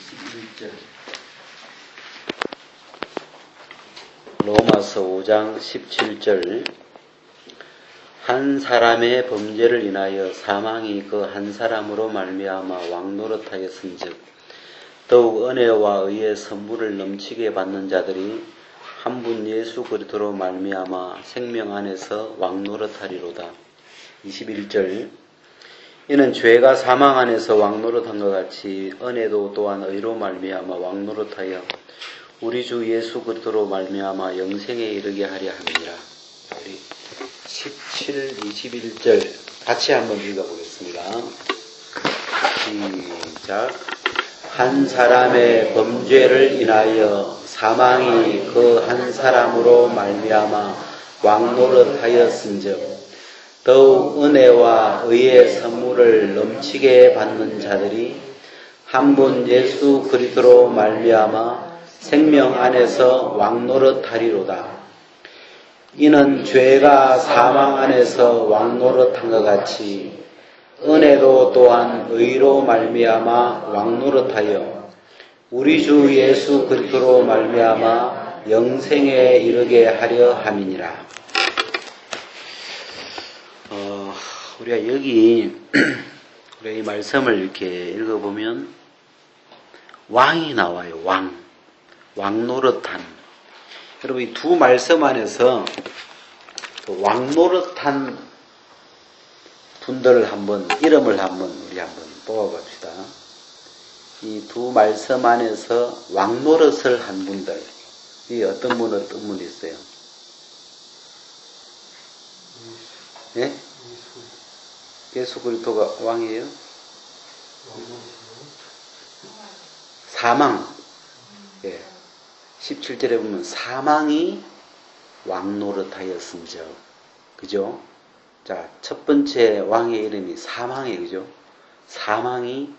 21절 로마서 5장 17절 한 사람의 범죄를 인하여 사망이 그 한 사람으로 말미암아 왕노릇하였은즉 더욱 은혜와 의의 선물을 넘치게 받는 자들이 한 분 예수 그리스도로 말미암아 생명 안에서 왕노릇하리로다. 21절 이는 죄가 사망 안에서 왕노릇한 것 같이 은혜도 또한 의로 말미암아 왕노릇하여 우리 주 예수 그리스도로 말미암아 영생에 이르게 하려 함이라. 우리 17, 21절 같이 한번 읽어보겠습니다. 시작. 한 사람의 범죄를 인하여 사망이 그 한 사람으로 말미암아 왕노릇하였은즉 더욱 은혜와 의의 선물을 넘치게 받는 자들이 한 분 예수 그리스도로 말미암아 생명 안에서 왕노릇하리로다. 이는 죄가 사망 안에서 왕노릇한 것 같이 은혜도 또한 의로 말미암아 왕노릇하여 우리 주 예수 그리스도로 말미암아 영생에 이르게 하려 함이니라. 우리가 여기 우리가 이 말씀을 이렇게 읽어보면 왕이 나와요. 왕노릇한. 여러분 이 두 말씀 안에서 그 왕노릇한 분들을 이름을 우리 한번 뽑아봅시다. 이 두 말씀 안에서 왕노릇을 한 분들, 이 어떤 분이 있어요? 예? 예수 그리스도가 왕이에요? 사망. 예. 17절에 보면 사망이 왕노릇하였은즉. 그죠? 자, 첫 번째 왕의 이름이 사망이에요. 그죠? 사망이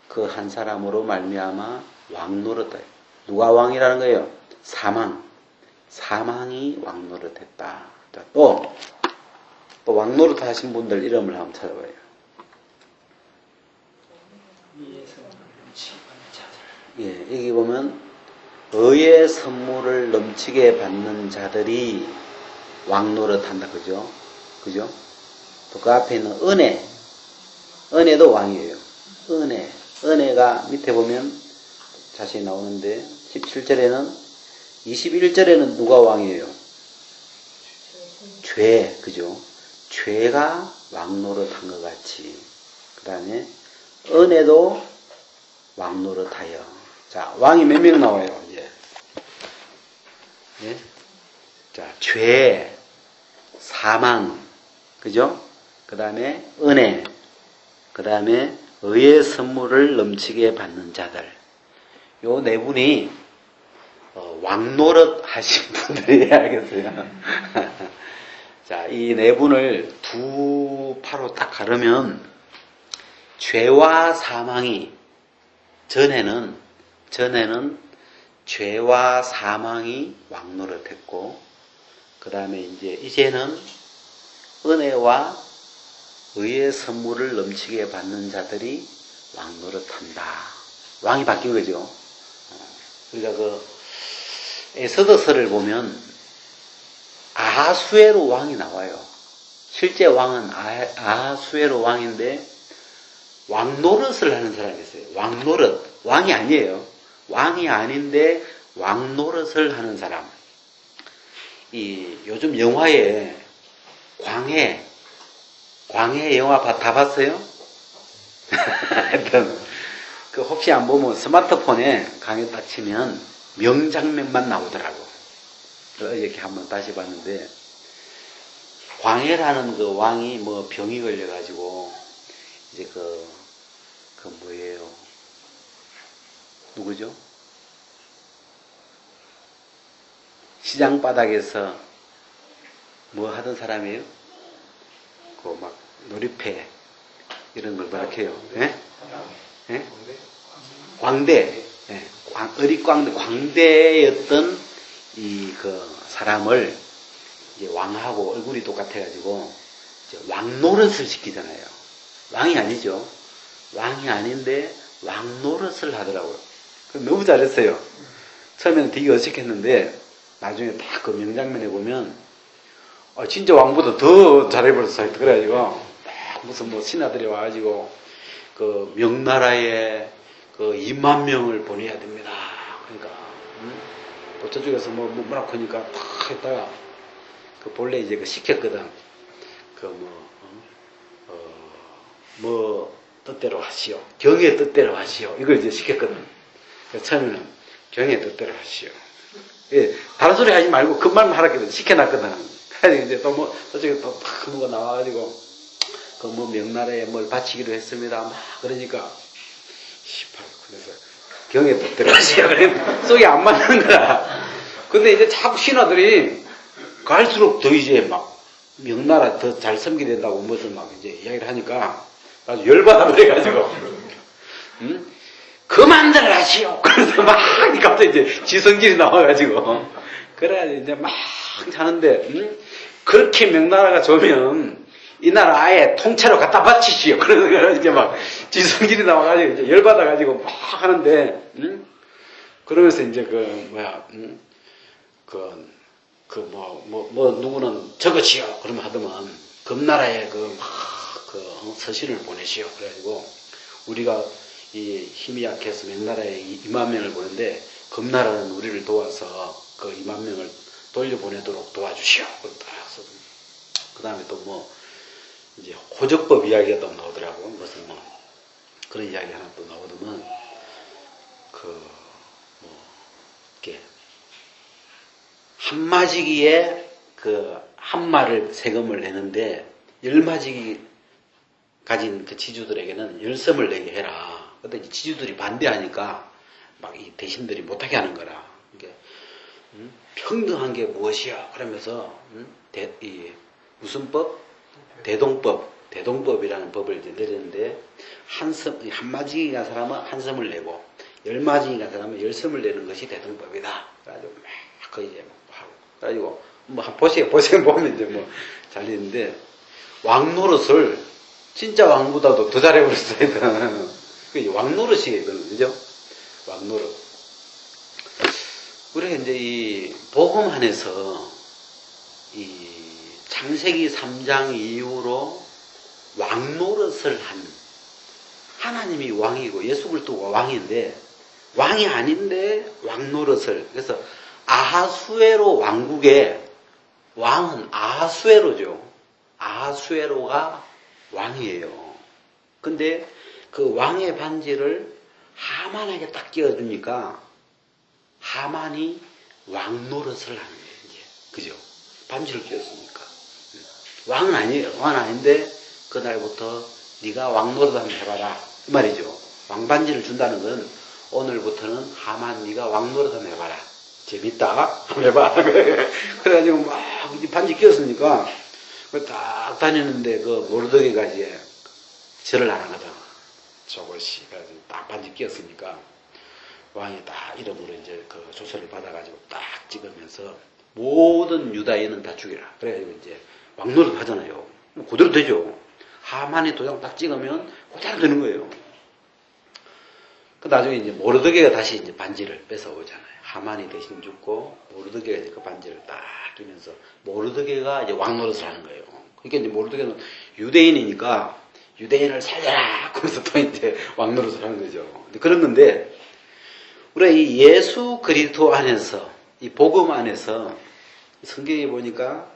그 한 사람으로 말미암아 왕노릇하여. 누가 왕이라는 거예요? 사망이 왕노릇했다. 자, 또 왕노릇 하신 분들 이름을 한번 찾아봐요. 예, 여기 보면 의의 선물을 넘치게 받는 자들이 왕노릇한다. 그죠? 또 그 앞에 있는 은혜도 왕이에요. 은혜가 밑에 보면 자세히 나오는데 17절에는 21절에는 누가 왕이에요? 그죠? 죄가 왕노릇한 것 같이. 그 다음에 은혜도 왕노릇하여. 자, 왕이 몇 명 나와요, 이제? 예? 자, 죄, 사망, 그죠? 그 다음에 은혜, 그 다음에 의의 선물을 넘치게 받는 자들. 요 네 분이 왕노릇 하신 분들이야, 알겠어요? 자, 이 네 분을 두 파로 딱 가르면 죄와 사망이 전에는 죄와 사망이 왕노릇했고 그 다음에 이제는 은혜와 의의 선물을 넘치게 받는 자들이 왕노릇한다. 왕이 바뀐 거죠. 우리가 그 에스더서를 보면 아하수에로 왕이 나와요. 실제 왕은 아하수에로 왕인데 왕노릇을 하는 사람이 있어요. 왕이 아니에요. 왕이 아닌데 왕노릇을 하는 사람. 요즘 영화에 광해 영화 다 봤어요? 하여튼 혹시 안 보면 스마트폰에 강의 딱 치면 명장면만 나오더라고. 이렇게 한번 다시 봤는데 광해라는 그 왕이 병이 걸려가지고 이제 뭐예요? 누구죠? 시장 바닥에서 뭐 하던 사람이에요? 놀이패 이런 걸 뭐라 해요? 예? 예? 광대. 예. 광대였던 사람을 이제 왕하고 얼굴이 똑같아가지고 이제 왕노릇을 시키잖아요. 왕이 아니죠. 왕이 아닌데 왕노릇을 하더라고요. 너무 잘했어요. 처음에는 되게 어색했는데 나중에 딱 그 명장면에 보면 진짜 왕보다 더 잘해버렸어요. 그래가지고 딱 무슨 뭐 신하들이 와가지고 그 명나라에 그 2만 명을 보내야 됩니다. 그러니까 또 저쪽에서 뭐라 하니까 탁 했다가 그 본래 이제 그 시켰거든. 그 뜻대로 하시오. 경의 뜻대로 하시오. 이걸 이제 시켰거든. 처음에는 경의 뜻대로 하시오. 예, 다른 소리 하지 말고 그 말만 하라거든. 시켜놨거든. 그래서 이제 또 저쪽에 또 탁 뭐가 나와가지고 그 명나라에 뭘 바치기로 했습니다. 막 그러니까 그래서 경의 뜻대로 하시오. 그래 속이 안 맞는 거야. 근데 이제 자꾸 신하들이 갈수록 더 이제 막 명나라 더 잘 섬기게 된다고 무슨 막 이제 이야기를 하니까 아주 열받아 버려가지고 그만들 하시오. 그래서 막 갑자기 이제 지성질이 나와가지고 그래가지고 이제 막 하는데 그렇게 명나라가 좋으면 이 나라 아예 통째로 갖다 바치시오. 그래서 이제 막 지성질이 나와가지고 이제 열받아가지고 막 하는데 그러면서 이제 누구는 적으시오. 그러면 하더만 금나라에 서신을 보내시오. 그래가지고 우리가 이 힘이 약해서 명나라에 2만 명을 보는데 금나라는 우리를 도와서 그 2만 명을 돌려보내도록 도와주시오. 그 다음에 또 이제 호적법 이야기가 또 나오더라고. 무슨 그런 이야기 하나 또 나오더만 이렇게 한마지기에 한 마를 세금을 내는데 10마지기 가진 그 지주들에게는 10섬을 내게 해라. 근데 이제 지주들이 반대하니까 막 이 대신들이 못하게 하는 거라. 그러니까 평등한 게 무엇이야? 그러면서 무슨 법? 대동법이라는 법을 이제 내렸는데 한마지기 간 사람은 한 섬을 내고 10마지기 간 사람은 10섬을 내는 것이 대동법이다. 그래가지고 막 이제 하고 그래가지고 보세요 보면 이제 잘 됐는데 왕노릇을 진짜 왕보다도 더 잘해버렸어요. 왕노릇이에요, 이거는. 그죠? 왕노릇. 우리가 이제 이 복음 안에서 이 창세기 3장 이후로 왕노릇을 한 하나님이 왕이고 예수 그리스도가 왕인데 왕이 아닌데 왕노릇을 그래서 아하수에로 왕국의 왕은 아하수에로죠. 아하수에로가 왕이에요. 근데 그 왕의 반지를 하만에게 딱 끼워주니까 하만이 왕노릇을 하는 거예요. 이제. 그죠? 반지를 끼웠으니까. 왕은 아닌데 그날부터 네가 왕노릇 한번 해봐라. 이 말이죠. 왕반지를 준다는 건 오늘부터는 하만 네가 왕노릇 한번 해봐라. 재밌다. 한번 해봐. 그래가지고 막 반지 끼웠으니까 딱 다니는데 모르드게가 이제 절을 안 하거든. 저것이. 그래가지고 딱 반지 끼었으니까 왕이 딱 이름으로 이제 그 조서를 받아가지고 딱 찍으면서 모든 유다인은 다 죽여라. 그래가지고 이제 왕노릇 하잖아요. 그대로 되죠. 하만이 도장 딱 찍으면 그대로 되는 거예요. 그 나중에 이제 모르드게가 다시 이제 반지를 뺏어오잖아요. 하만이 대신 죽고 모르드게가 이제 그 반지를 딱 주면서 모르드게가 이제 왕노릇을 하는 거예요. 그러니까 이제 모르드게는 유대인이니까 유대인을 살려라! 그러면서 또 이제 왕노릇을 하는 거죠. 그런 건데, 우리가 이 예수 그리스도 안에서, 이 복음 안에서, 성경에 보니까,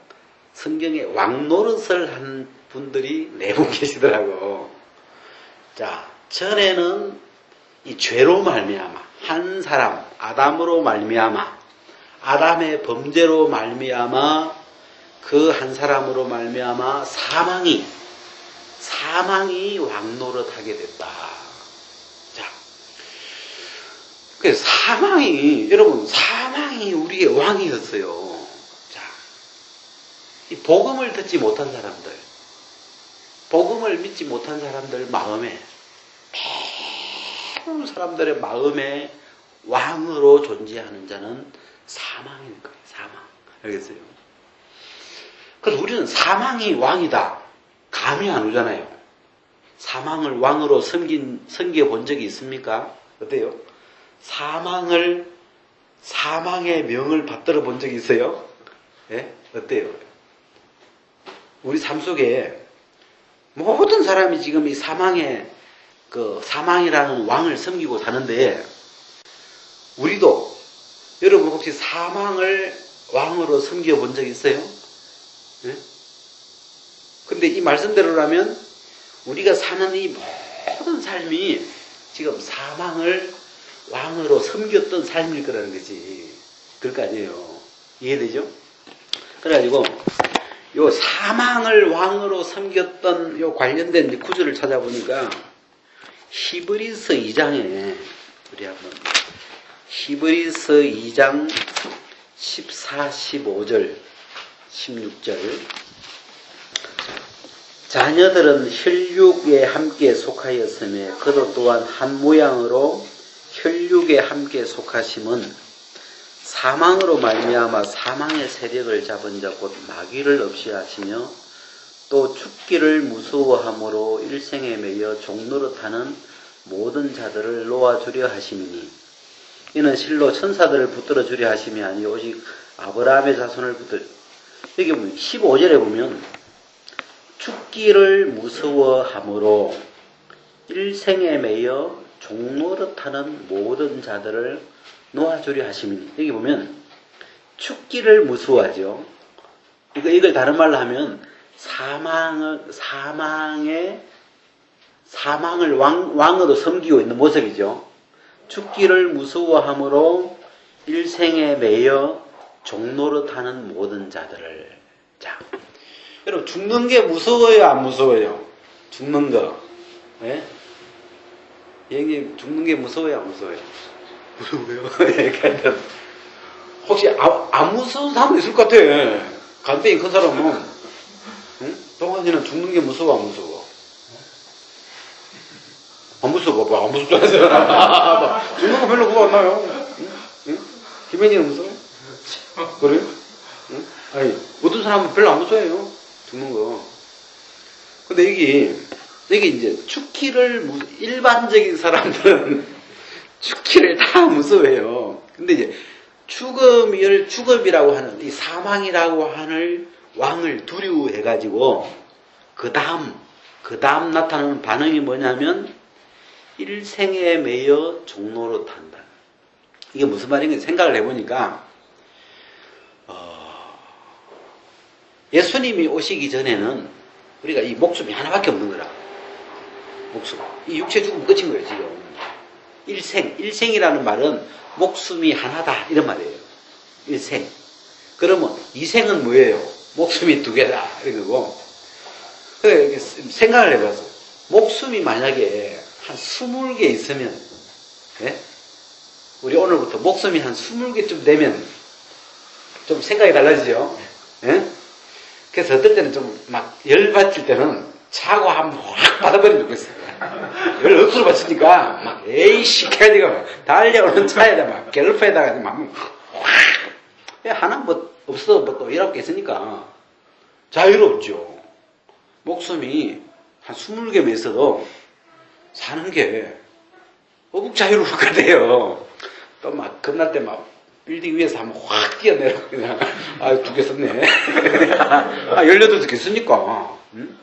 성경에 왕노릇을 한 분들이 4분 계시더라고. 자, 전에는 이 죄로 말미암아, 한 사람, 아담으로 말미암아, 아담의 범죄로 말미암아, 그 한 사람으로 말미암아 사망이 왕노릇하게 됐다. 자, 그 여러분, 사망이 우리의 왕이었어요. 자, 이 복음을 듣지 못한 사람들, 복음을 믿지 못한 사람들 마음에, 대부분 사람들의 마음에 왕으로 존재하는 자는 사망인 거예요. 사망. 알겠어요? 그래서 우리는 사망이 왕이다. 감이 안 오잖아요. 사망을 왕으로 섬겨본 적이 있습니까? 어때요? 사망의 명을 받들어 본 적이 있어요? 예? 어때요? 우리 삶 속에 모든 사람이 지금 이 사망이라는 왕을 섬기고 사는데, 우리도, 여러분 혹시 사망을 왕으로 섬겨본 적 있어요? 예? 근데 이 말씀대로라면 우리가 사는 이 모든 삶이 지금 사망을 왕으로 섬겼던 삶일 거라는 거지. 그럴 거 아니에요. 이해되죠? 그래가지고 요 사망을 왕으로 섬겼던 요 관련된 구절을 찾아보니까 히브리서 2장에 우리 한번 히브리서 2장 14, 15절, 16절 자녀들은 혈육에 함께 속하였으며 그도 또한 한 모양으로 혈육에 함께 속하심은 사망으로 말미암아 사망의 세력을 잡은 자 곧 마귀를 없이 하시며 또 죽기를 무서워함으로 일생에 매여 종노릇하는 모든 자들을 놓아주려 하심이니 이는 실로 천사들을 붙들어 주려 하심이 아니 오직 아브라함의 자손을 붙들어. 여기 보면 15절에 보면 죽기를 무서워함으로 일생에 매여 종노릇하는 모든 자들을 놓아주려 하심이니. 여기 보면 죽기를 무서워하죠. 이걸 다른 말로 하면 사망을 왕으로 섬기고 있는 모습이죠. 죽기를 무서워함으로 일생에 매여 종노릇하는 모든 자들을. 자, 여러분 죽는 게 무서워요, 안 무서워요? 죽는 거. 예? 형님 죽는 게 무서워요, 안 무서워요? 무서워요. 혹시 안 무서운 사람 있을 것 같아. 간땡이 큰 사람은. 응? 동환이는 죽는 게 무서워, 안 무서워? 안 무서워. 뭐, 안 무섭잖아. 죽는 거 별로 그거 안 나요. 응? 김현이는 무서워? 그래요? 응? 아니, 어떤 사람은 별로 안 무서워해요. 죽는 거. 근데 여기 이제 일반적인 사람들은 죽기를 다 무서워해요. 근데 이제 죽음이라고 하는, 이 사망이라고 하는 왕을 두려워해가지고, 그 다음 나타나는 반응이 뭐냐면, 일생에 매여 종노릇한다. 이게 무슨 말인가 생각을 해보니까, 예수님이 오시기 전에는 우리가 이 목숨이 하나밖에 없는 거라. 목숨. 이 육체 죽으면 끝인 거예요, 지금. 일생이라는 말은 목숨이 하나다, 이런 말이에요. 일생. 그러면 이생은 뭐예요? 목숨이 두 개다, 이런 거고. 그래, 이렇게 생각을 해봐서. 목숨이 만약에 한 20개 있으면, 예? 우리 오늘부터 목숨이 한 20개쯤 되면 좀 생각이 달라지죠? 예? 그래서 어떨 때는 좀 막 열받칠 때는 차고 한번 확 받아버리면 좋겠어요. 열 억수로 받치니까 막 에이씨 캐디가 막 달려오는 차에다 막 갤러프에다가 막 확 하나 뭐 없어 뭐 또 19개 있으니까 자유롭죠. 목숨이 한 20개만 있어도 사는 게 어국 자유로울 것 같아요. 또 막 겁날 때 막 빌딩 위에서 한번 확 뛰어내려 그냥 두 개 썼네. 18개 쓰니까. 응?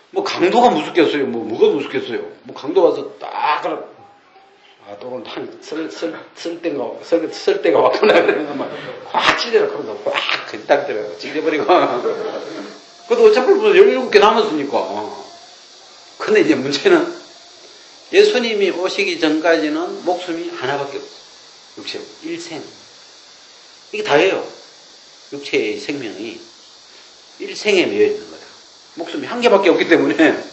뭐 강도가 무섭겠어요. 뭐가 무섭겠어요. 뭐 강도 와서 딱 그럼 또 오늘 쓸 때가 왔구나 그러면서 막확 찔려라 그러면서 확 그딱 때려 찔려버리고. 그래도 어차피 17개 남았으니까. 근데 이제 문제는 예수님이 오시기 전까지는 목숨이 하나밖에 없어. 육체 일생. 이게 다예요. 육체의 생명이 일생에 매여 있는 거다. 목숨이 한 개밖에 없기 때문에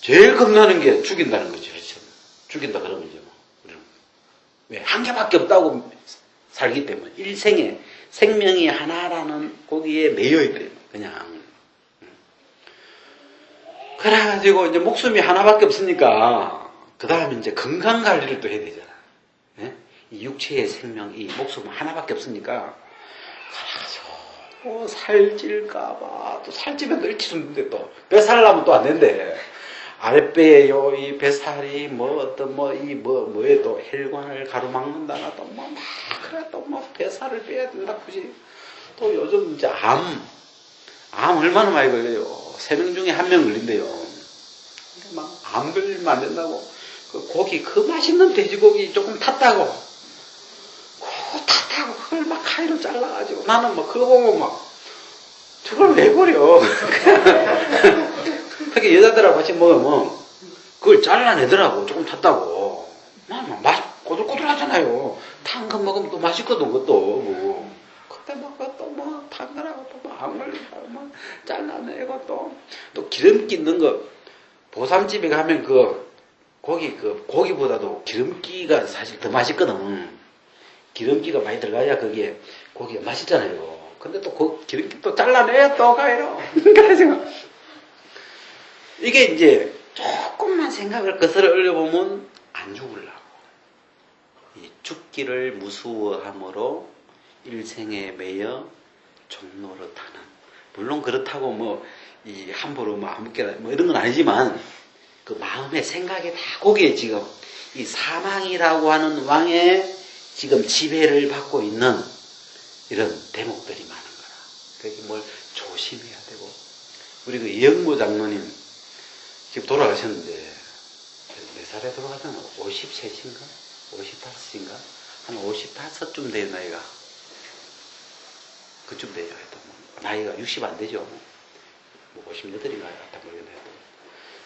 제일 겁나는 게 죽인다는 거죠. 죽인다 그러면 이제 우리는 왜 한 개밖에 없다고 살기 때문에 일생에 생명이 하나라는 거기에 매여 있다. 그냥. 그래가지고 이제 목숨이 하나밖에 없으니까 그 다음에 이제 건강 관리를 또 해야 되잖아. 예? 이 육체의 생명, 이 목숨 하나밖에 없으니까 그래가지고 살찔까봐 또 살찌면 또 일치 죽는데 또 배 살려면 또 안 된대. 아랫배에요, 이 뱃살이, 뭐, 어떤, 뭐, 뭐에 또 혈관을 가로막는다나, 또 뭐, 막, 그래, 또 뭐, 뱃살을 빼야 된다, 굳이. 또 요즘 이제 암 얼마나 많이 걸려요. 3명 중에 1명 걸린대요. 막, 암 걸리면 안 된다고. 그 고기, 그 맛있는 돼지고기 조금 탔다고. 그거 탔다고, 그걸 막 가위로 잘라가지고. 나는 뭐, 그거 보고 막, 저걸 왜 버려? 특히 여자들하고 같이 먹으면 그걸 잘라내더라고. 조금 탔다고. 나는 맛 꼬들꼬들하잖아요. 탄 거 먹으면 또 맛있거든. 그것도. 그때 막 또 뭐 탄 거라고 또 막 안 걸린다고 막 잘라내고 또 기름기 있는 거 보쌈집에 가면 그 고기보다도 기름기가 사실 더 맛있거든. 기름기가 많이 들어가야 거기에 고기가 맛있잖아요. 근데 또 그 기름기 또 잘라내야 또 가요. 그래서 이게 이제 조금만 생각을 거슬러 올려보면 안 죽으려고. 이 죽기를 무수워함으로 일생에 매여 종노릇하는. 물론 그렇다고 뭐 이 함부로 뭐 아무렇게나 뭐 이런 건 아니지만 그 마음의 생각이 다 거기에 지금 이 사망이라고 하는 왕의 지금 지배를 받고 있는 이런 대목들이 많은 거라. 그러니까 뭘 조심해야 되고. 우리 그 이영모 장로님 지금 돌아가셨는데 몇 살에 돌아가셨나? 53인가? 55인가? 한 55쯤 된 나이가. 그쯤 돼요. 나이가 60 안 되죠. 뭐 58인가 하여튼 모르겠네요.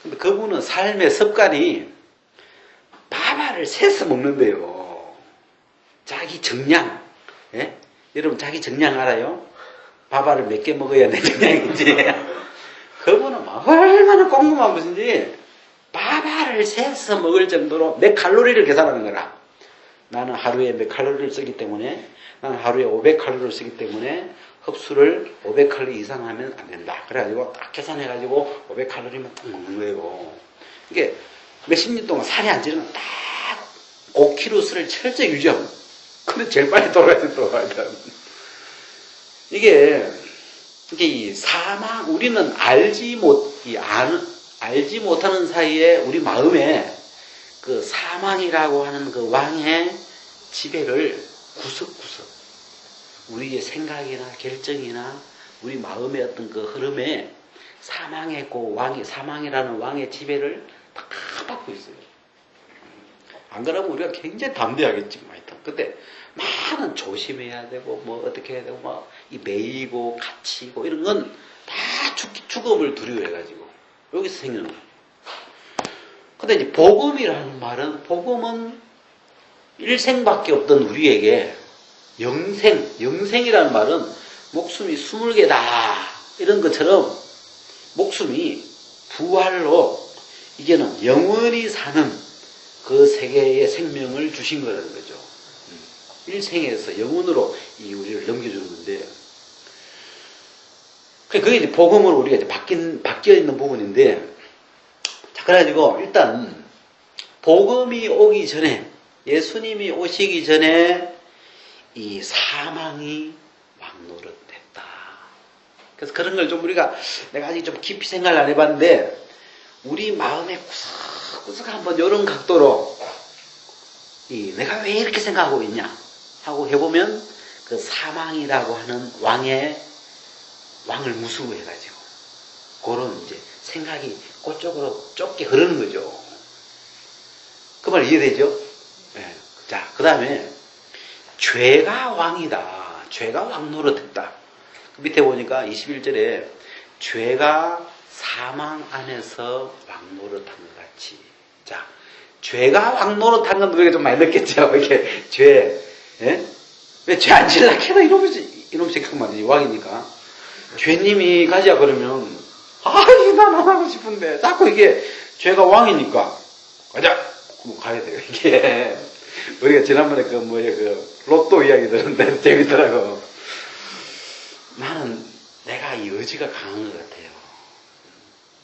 근데 그분은 삶의 습관이 밥알을 새서 먹는데요. 자기 정량. 예? 여러분 자기 정량 알아요? 밥알을 몇 개 먹어야 내 정량인지. 그분은 막 얼마나 꼼꼼한 분인지 밥알을 새서 먹을 정도로 내 칼로리를 계산하는 거라. 나는 하루에 몇 칼로리를 쓰기 때문에 나는 하루에 500칼로리를 쓰기 때문에 흡수를 500칼로리 이상 하면 안 된다. 그래가지고 딱 계산해가지고 500칼로리만 딱 먹는 거예요. 이게 몇십 년 동안 살이 안 찌르면 딱 5kg를 철저히 유지하고. 근데 제일 빨리 돌아가야 또 이게 이 사망, 우리는 알지 못하는 사이에 우리 마음에 그 사망이라고 하는 그 왕의 지배를 구석구석 우리의 생각이나 결정이나 우리 마음의 어떤 그 흐름에 사망이라는 왕의 지배를 다 받고 있어요. 안 그러면 우리가 굉장히 담대하겠지, 하여튼. 근데 많은 조심해야 되고, 뭐, 어떻게 해야 되고, 막, 이 매이고, 갇히고, 이런 건 다 죽음을 두려워해가지고, 여기서 생기는 거예요. 근데 이제 복음이라는 말은, 복음은 일생밖에 없던 우리에게 영생이라는 말은 목숨이 20개다. 이런 것처럼 목숨이 부활로 이제는 영원히 사는 그 세계의 생명을 주신 거라는 거죠. 일생에서 영원으로 이 우리를 넘겨주는 건데, 그게 이제 복음으로 우리가 이제 바뀌어 있는 부분인데, 자, 그래가지고 일단 복음이 오기 전에, 예수님이 오시기 전에 이 사망이 왕노릇했다. 그래서 그런 걸 좀 내가 아직 좀 깊이 생각을 안 해봤는데, 우리 마음에 구석구석 한번 이런 각도로 내가 왜 이렇게 생각하고 있냐 하고 해보면 그 사망이라고 하는 왕을 무수해가지고 그런 이제 생각이 그쪽으로 좁게 흐르는 거죠. 그 말 이해되죠? 네. 자, 그 다음에 죄가 왕이다. 죄가 왕노릇했다. 그 밑에 보니까 21절에 죄가 사망 안에서 왕노릇한 것 같이. 자, 죄가 왕노릇한 건 우리가 좀 많이 느꼈죠. 이렇게 예? 왜 죄 안 질라 해도 이놈 생각만 하지. 왕이니까. 죄님이 가자 그러면 난 안 하고 싶은데 자꾸 이게 죄가 왕이니까 가자. 그럼 가야 돼요. 이게 우리가 지난번에 그 로또 이야기 들었는데 재밌더라고. 나는 내가 이 의지가 강한 것 같아요.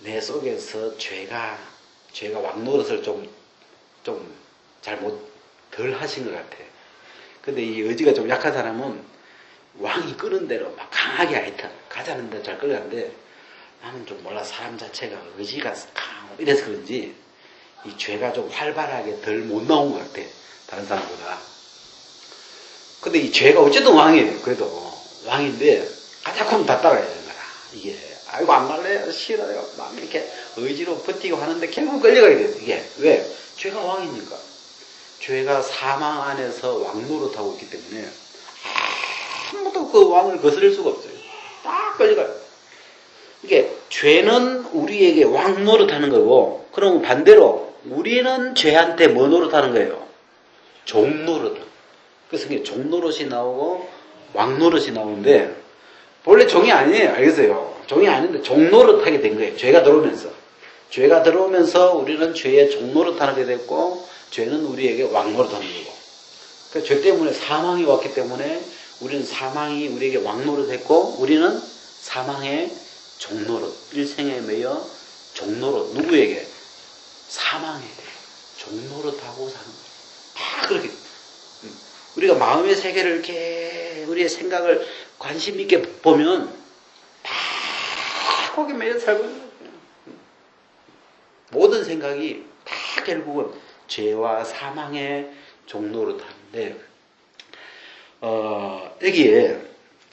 내 속에서 죄가 왕노릇을 좀 덜 하신 것 같아. 근데 이 의지가 좀 약한 사람은 왕이 끄는 대로 막 강하게 하여튼 가자는 데 잘 끌어가는데, 나는 좀 몰라. 사람 자체가 의지가 이래서 그런지 이 죄가 좀 활발하게 덜 못 나온 것 같아. 다른 사람보다. 근데 이 죄가 어쨌든 왕이에요. 그래도 왕인데 가자꾸면 다 따라야 되는 거야. 이게 아이고 안 갈래? 싫어요. 막 이렇게 의지로 버티고 하는데 결국 끌려가게 돼. 이게 왜? 죄가 왕이니까. 죄가 사망 안에서 왕 노릇하고 있기 때문에 아무도 그 왕을 거스릴 수가 없어요. 딱 끌려가요. 이게 죄는 우리에게 왕 노릇하는 거고, 그럼 반대로 우리는 죄한테 뭐 노릇하는 거예요? 종 노릇. 그래서 이게 종 노릇이 나오고 왕 노릇이 나오는데 원래 종이 아니에요. 알겠어요? 종이 아닌데 종 노릇하게 된 거예요. 죄가 들어오면서. 죄가 들어오면서 우리는 죄의 종 노릇하게 됐고, 죄는 우리에게 왕 노릇하는 거고. 그러니까 죄 때문에 사망이 왔기 때문에 우리는 사망이 우리에게 왕 노릇했고, 우리는 사망의 종 노릇, 일생에 매여 종 노릇. 누구에게? 사망에게 종 노릇하고 사는 거예요. 다 그렇게. 우리가 마음의 세계를 이렇게 우리의 생각을 관심 있게 보면 다 거기 매여 살고 있는 거예요. 모든 생각이 다 결국은 죄와 사망의 종로로 타는데,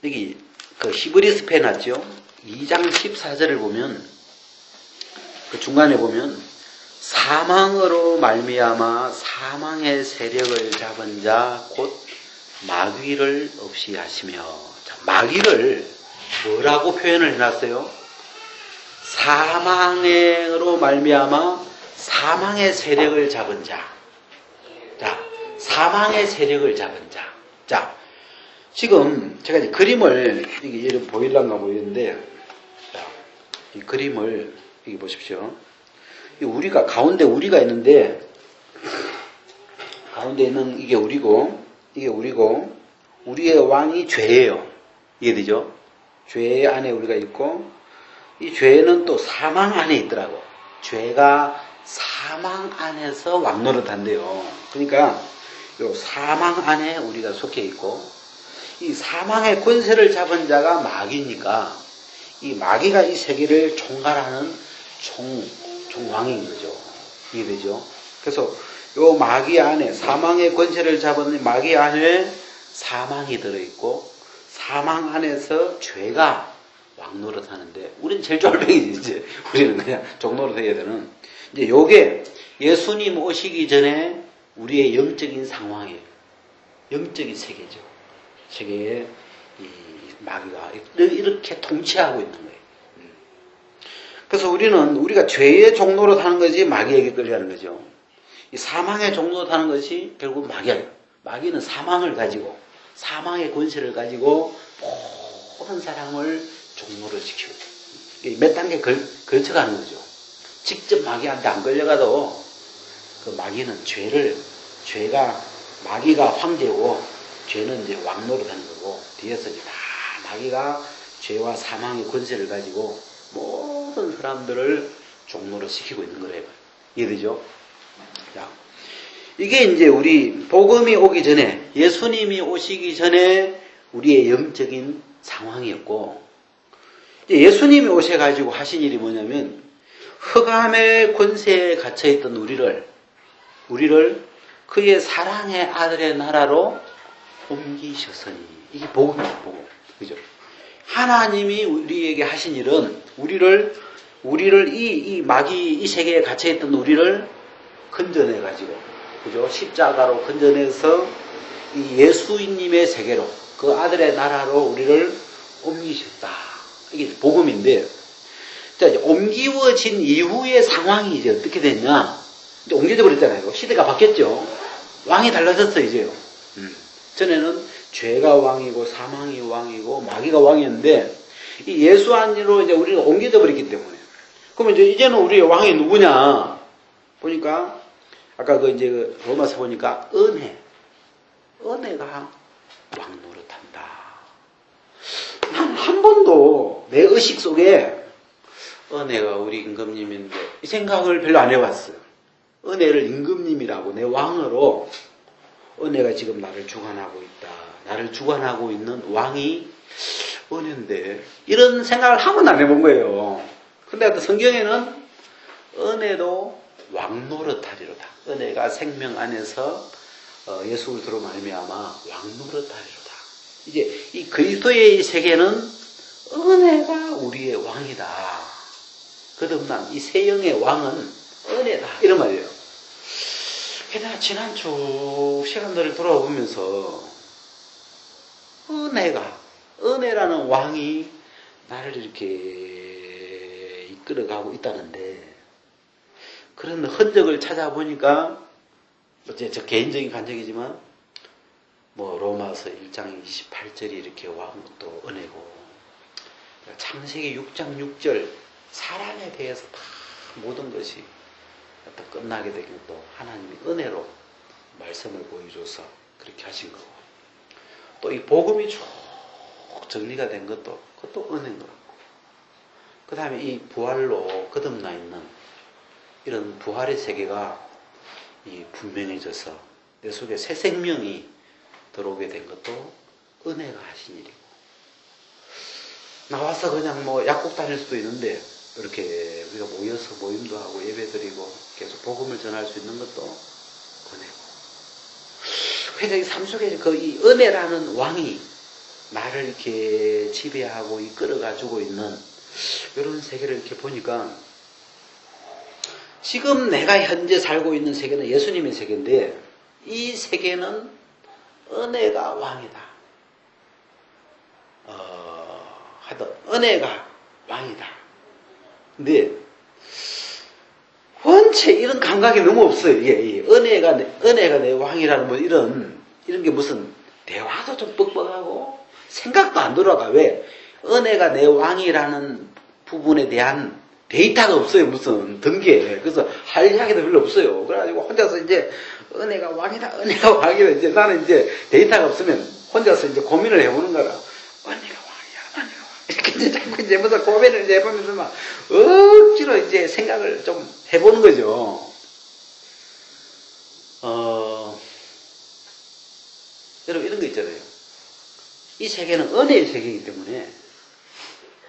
여기 그 히브리스 펜 났죠? 2장 14절을 보면, 그 중간에 보면, 사망으로 말미암아 사망의 세력을 잡은 자 곧 마귀를 없이 하시며. 자, 마귀를 뭐라고 표현을 해놨어요? 사망으로 말미암아 사망의 세력을 잡은 자. 자, 사망의 세력을 잡은 자. 자, 지금 제가 이제 그림을 이게 예를 보일란가 보이는데, 자, 이 그림을 여기 보십시오. 우리가 가운데 우리가 있는데, 가운데 있는 이게 우리고, 우리의 왕이 죄예요. 이해되죠? 죄 안에 우리가 있고, 이 죄는 또 사망 안에 있더라고. 죄가 사망 안에서 왕노릇한대요. 그러니까 요 사망 안에 우리가 속해 있고, 이 사망의 권세를 잡은 자가 마귀니까 이 마귀가 이 세계를 총괄하는 총왕인 거죠. 이해되죠? 그래서 요 마귀 안에, 사망의 권세를 잡은 마귀 안에 사망이 들어있고, 사망 안에서 죄가 왕노릇 하는데, 우린 제일 쫄병이지, 이제. 우리는 그냥 종노릇 해야 되는. 이제 요게 예수님 오시기 전에 우리의 영적인 상황이에요. 영적인 세계죠. 세계에 이 마귀가 이렇게 통치하고 있는 거예요. 그래서 우리가 죄의 종노릇 하는 거지, 마귀에게 끌려가는 거죠. 이 사망의 종노릇 하는 것이 결국 마귀예요. 마귀는 사망을 가지고, 사망의 권세를 가지고 모든 사람을 종노릇 시키고, 몇 단계 걸쳐가는 거죠. 직접 마귀한테 안 걸려가도 그 마귀는 마귀가 황제고, 죄는 이제 왕노릇 하는 거고, 뒤에서 이제 다 마귀가 죄와 사망의 권세를 가지고 모든 사람들을 종노릇 시키고 있는 거래요. 이해되죠? 자, 이게 이제 우리 복음이 오기 전에, 예수님이 오시기 전에 우리의 영적인 상황이었고, 이제 예수님이 오셔가지고 하신 일이 뭐냐면, 흑암의 권세에 갇혀있던 우리를 그의 사랑의 아들의 나라로 옮기셨으니. 이게 복음이에요, 복음. 그죠? 하나님이 우리에게 하신 일은 우리를 이 마귀, 이 세계에 갇혀있던 우리를 건져내가지고, 그죠? 십자가로 건져내서 이 예수님의 세계로, 그 아들의 나라로 우리를 옮기셨다. 이게 복음인데, 자, 이제 옮기워진 이후의 상황이 이제 어떻게 됐냐? 이제 옮겨져 버렸잖아요. 시대가 바뀌었죠. 왕이 달라졌어요, 이제요. 전에는 죄가 왕이고, 사망이 왕이고, 마귀가 왕이었는데, 이 예수 안으로 이제 우리가 옮겨져 버렸기 때문에. 그러면 이제는 우리의 왕이 누구냐? 보니까, 아까 이제 로마서 보니까, 은혜가 왕 노릇한다. 난 한 번도 내 의식 속에 은혜가 우리 임금님인데, 이 생각을 별로 안 해봤어요. 은혜를 임금님이라고, 내 왕으로, 은혜가 지금 나를 주관하고 있다. 나를 주관하고 있는 왕이 은혜인데, 이런 생각을 한 번도 안 해본 거예요. 근데 또 성경에는 은혜도 왕노릇하리로다. 은혜가 생명 안에서 예수 그리스도로 말미암아 왕노릇하리로다. 이제 이 그리스도의 세계는 은혜가 우리의 왕이다. 거듭난 이 새 영의 왕은 은혜다. 이런 말이에요. 게다가 지난 쭉 시간들을 돌아보면서 은혜라는 왕이 나를 이렇게 이끌어가고 있다는데 그런 흔적을 찾아보니까 어째 저 개인적인 간증이지만 뭐 로마서 1장 28절이 이렇게 왕은 또 은혜고 창세기 6장 6절 사람에 대해서 다 모든 것이 또 끝나게 되긴 또 하나님이 은혜로 말씀을 보여줘서 그렇게 하신 거고 또 이 복음이 쭉 정리가 된 것도 그것도 은혜인 것 같고 그 다음에 이 부활로 거듭나 있는 이런 부활의 세계가 이 분명해져서 내 속에 새 생명이 들어오게 된 것도 은혜가 하신 일이고 나와서 그냥 뭐 약국 다닐 수도 있는데 이렇게 우리가 모여서 모임도 하고 예배드리고 계속 복음을 전할 수 있는 것도 은혜고 그래서 이 삶 속에 이 은혜라는 왕이 나를 이렇게 지배하고 이끌어가지고 있는 이런 세계를 이렇게 보니까 지금 내가 현재 살고 있는 세계는 예수님의 세계인데 이 세계는 은혜가 왕이다. 하여튼 은혜가 왕이다. 근데 원체 이런 감각이 너무 없어요. 이게 은혜가 내 왕이라는 뭐 이런 게 무슨 대화도 좀 뻑뻑하고 생각도 안 들어가. 왜? 은혜가 내 왕이라는 부분에 대한 데이터가 없어요. 무슨 등기에. 그래서 할 이야기도 별로 없어요. 그래가지고 혼자서 이제 은혜가 왕이다. 이제 나는 이제 데이터가 없으면 혼자서 이제 고민을 해보는 거라. 은혜가 왕이야. 이렇게 이제 자꾸 이제 무슨 고민을 이제 해보면서 막 억지로 이제 생각을 좀 해보는 거죠. 여러분 이런 거 있잖아요. 이 세계는 은혜의 세계이기 때문에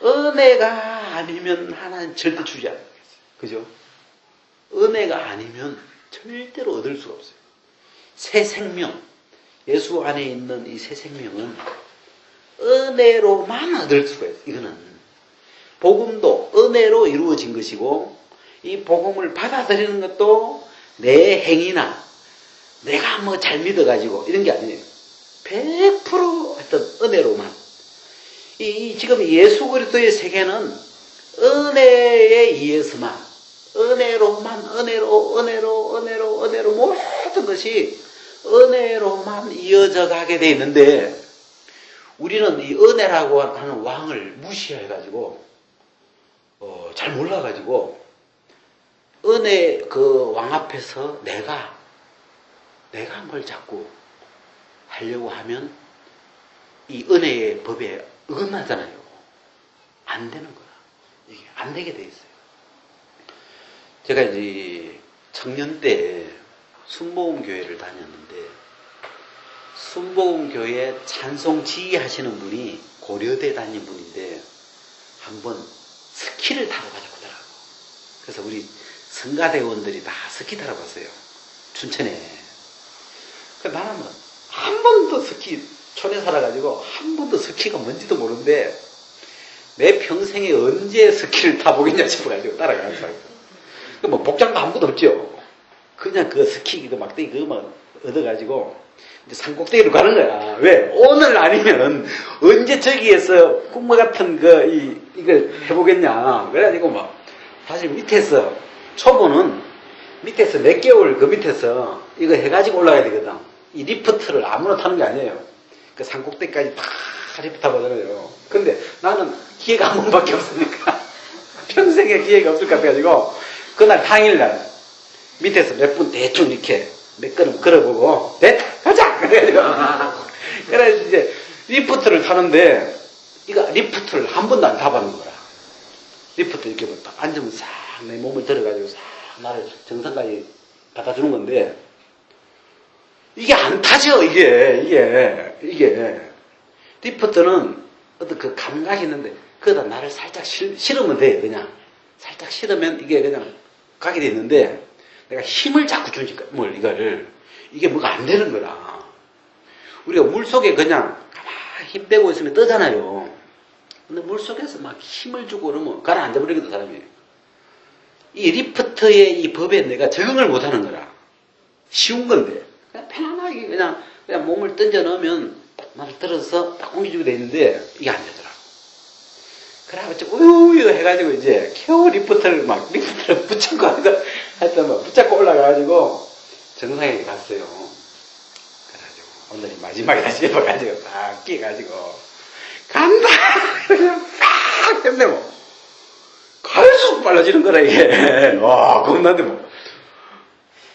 은혜가 아니면 하나님 절대 주지 않아요. 그죠? 은혜가 아니면 절대로 얻을 수가 없어요. 새 생명, 예수 안에 있는 이 새 생명은 은혜로만 얻을 수가 있어요. 이거는 복음도 은혜로 이루어진 것이고 이 복음을 받아들이는 것도 내 행위나 내가 뭐 잘 믿어가지고 이런 게 아니에요. 100% 어떤 은혜로만. 지금 예수 그리스도의 세계는 은혜에 의해서만, 은혜로 모든 것이 은혜로만 이어져 가게 돼 있는데 우리는 이 은혜라고 하는 왕을 무시해가지고 잘 몰라가지고 은혜 그 왕 앞에서 내가 뭘 자꾸 하려고 하면 이 은혜의 법에 어긋나잖아요. 안 되는 거야. 이게 안 되게 돼 있어요. 제가 이제 청년 때 순복음교회를 다녔는데 순복음교회 찬송 지휘하시는 분이 고려대 다닌 분인데 한번 스키를 타러 가자고 하더라고. 그래서 우리 성가대원들이 다 스키 타러 갔어요. 춘천에. 나는 한 번도 스키 촌에 살아가지고 한 번도 스키가 뭔지도 모르는데 내 평생에 언제 스키를 타보겠냐 싶어가지고 따라가는 사람. 뭐 복장도 아무것도 없죠. 그냥 그 스키 그 막대기 그거만 얻어가지고 이제 산꼭대기로 가는 거야. 왜? 오늘 아니면 언제 저기에서 꿈과 같은 이걸 해보겠냐. 그래가지고 사실 밑에서 초보는 밑에서 몇 개월 그 밑에서 이거 해가지고 올라가야 되거든. 이 리프트를 아무나 타는 게 아니에요. 그 산꼭대기까지 다 리프트 타고 가잖아요. 근데 나는 기회가 한 번밖에 없으니까 평생에 기회가 없을 것 같아가지고 그날 당일날 밑에서 몇 분 대충 이렇게 몇 걸음 걸어보고 가자! 그래가지고 그래서 이제 리프트를 타는데 이거 리프트를 한 번도 안 타봤는 거라. 리프트 이렇게 딱 앉으면 싹 내 몸을 들어가지고 싹 나를 정상까지 받아주는 건데 이게 안 타죠. 이게 리프트는 어떤 그 감각이 있는데 그거다 나를 살짝 실으면 돼. 그냥 살짝 싫으면 이게 그냥 가게 돼 있는데 내가 힘을 자꾸 주니까 이거를 이게 뭐가 안 되는 거라. 우리가 물 속에 그냥 가만히 힘 빼고 있으면 뜨잖아요. 근데 물 속에서 막 힘을 주고 그러면 가라앉아 버리거든 사람이. 이 리프트의 이 법에 내가 적응을 못 하는 거라. 쉬운 건데 그냥 편안하게 그냥 몸을 던져 넣으면 나를 들어서 딱 옮겨주게 돼 있는데 이게 안 되더라고. 그래가지고 우유 해가지고 이제 겨우 리프트를 붙잡고 하여튼 막 붙잡고 올라가가지고 정상에 갔어요. 그래가지고 오늘이 마지막이다 싶어가지고 딱 끼가지고 간다 그냥 팍 했네 뭐 갈수록 빨라지는 거라 이게. 와 겁난데 뭐.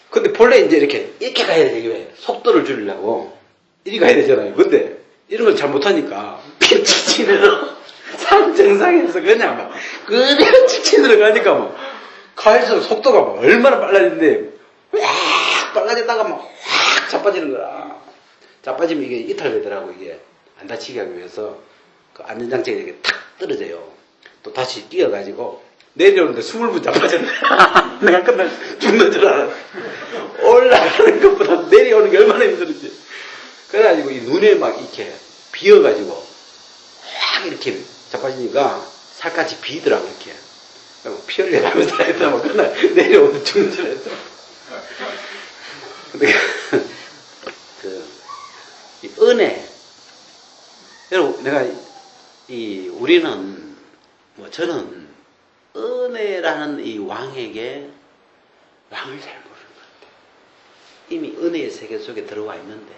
근데 본래 이제 이렇게 가야 돼. 왜 속도를 줄이려고 이리 가야 되잖아요. 근데 이런 걸 잘 못하니까 피치치는 산 정상에서 그냥 그냥 치치는 가니까 갈수록 속도가 얼마나 빨라지는데 확 빨라졌다가 확 자빠지는 거라. 자빠지면 이게 이탈되더라고. 이게 안 다치게 하기 위해서 그 안전장치가 이렇게 탁 떨어져요. 또 다시 뛰어가지고 내려오는데 숨을 못 자빠졌네. 내가 끝날 죽는 줄 알았어. 올라가는 것보다 내려오는 게 얼마나 힘들었지. 그래가지고 이 눈에 막 이렇게 비어가지고 확 이렇게 자빠지니까 살갗이 비더라고 이렇게. 피 흘려가면서 했다 끝날 내려오는데 죽는 줄 알았어. 근데 이 은혜. 여러분 내가 우리는 저는 은혜라는 이 왕에게 왕을 잘 모르는 것 같아요. 이미 은혜의 세계 속에 들어와 있는데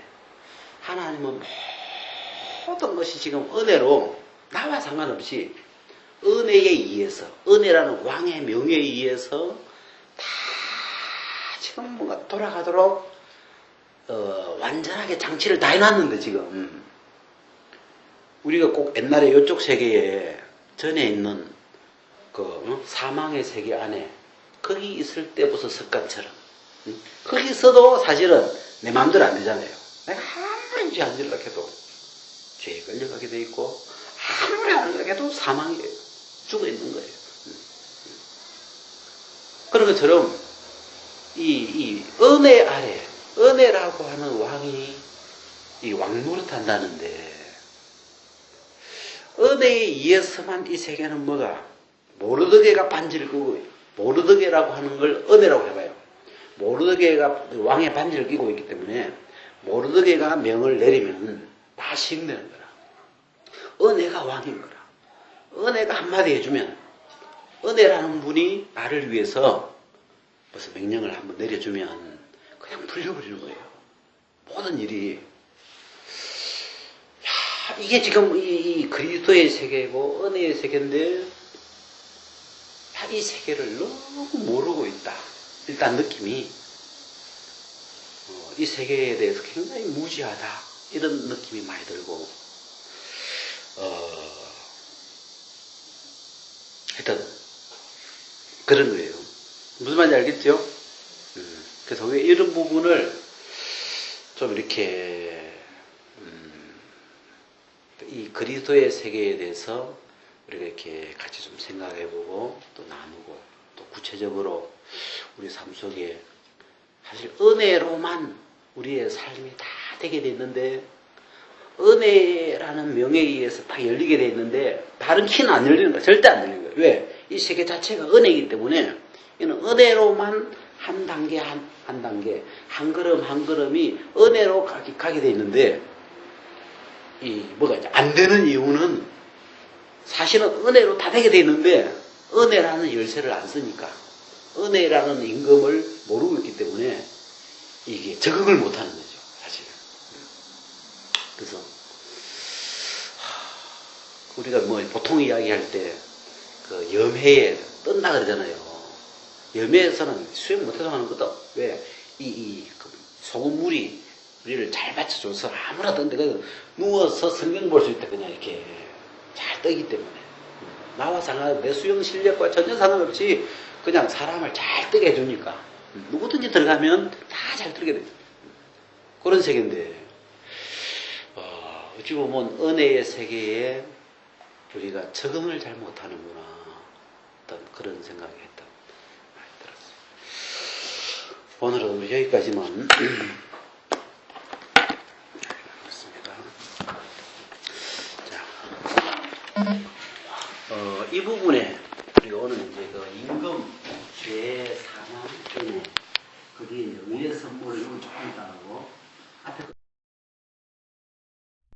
하나님은 모든 것이 지금 은혜로 나와 상관없이 은혜에 의해서 은혜라는 왕의 명예에 의해서 다 지금 뭔가 돌아가도록 완전하게 장치를 다 해놨는데 지금 우리가 꼭 옛날에 이쪽 세계에 전에 있는 사망의 세계 안에 거기 있을 때부터 습관처럼 거기서도 사실은 내 마음대로 안 되잖아요. 내가 아무리 죄 안 지으려고 해도 죄에 걸려가게 돼 있고 아무리 안 하려고 해도 사망에 죽어 있는 거예요. 그런 것처럼 이 은혜 아래 은혜라고 하는 왕이 이 왕노릇 한다는데 은혜에 의해서만 이 세계는 뭐가 모르드게가 반지를 끼고 모르드게라고 하는 걸 은혜라고 해봐요. 모르드게가 왕의 반지를 끼고 있기 때문에 모르드게가 명을 내리면 다 시행되는 거라. 은혜가 왕인 거라. 은혜가 한마디 해주면 은혜라는 분이 나를 위해서 무슨 명령을 한번 내려주면 그냥 풀려버리는 거예요. 모든 일이. 이게 지금 이 그리스도의 세계고 은혜의 세계인데 이 세계를 너무 모르고 있다. 일단 느낌이 이 세계에 대해서 굉장히 무지하다. 이런 느낌이 많이 들고 하여튼 그런 거예요. 무슨 말인지 알겠죠? 그래서 왜 이런 부분을 좀 이렇게 이 그리스도의 세계에 대해서 우리가 이렇게 같이 좀 생각해보고 또 나누고 또 구체적으로 우리 삶 속에 사실 은혜로만 우리의 삶이 다 되게 됐는데 은혜라는 명예에 의해서 딱 열리게 돼 있는데 다른 키는 안 열리는 거야. 절대 안 열리는 거야. 왜? 이 세계 자체가 은혜이기 때문에 이는 은혜로만 한 단계 한 단계 한 걸음 한 걸음이 은혜로 가게 돼 있는데 뭐가 이제 안 되는 이유는 사실은 은혜로 다 되게 돼 있는데 은혜라는 열쇠를 안 쓰니까 은혜라는 임금을 모르고 있기 때문에 이게 적응을 못 하는 거죠, 사실은. 그래서 우리가 보통 이야기할 때 그 염해에 뜬다 그러잖아요. 염해에서는 수영 못해서 하는 것도 왜 그 소금물이 우리를 잘 받쳐줘서 아무나 뜬데 누워서 성경 볼 수 있다 그냥 이렇게 잘 뜨기 때문에 나와 상관없이 내 수영 실력과 전혀 상관없이 그냥 사람을 잘 뜨게 해주니까 누구든지 들어가면 다 잘 뜨게 돼요. 그런 세계인데 어찌 보면 은혜의 세계에 우리가 적응을 잘 못하는구나. 어떤 그런 생각이 했던 많이 들었어요. 오늘은 여기까지만 그렇습니다. 자, 이 부분에 우리가 오늘 이제 그 임금 제 4만 전에 거기에 이제 위에 선물을 조금 따르고 앞에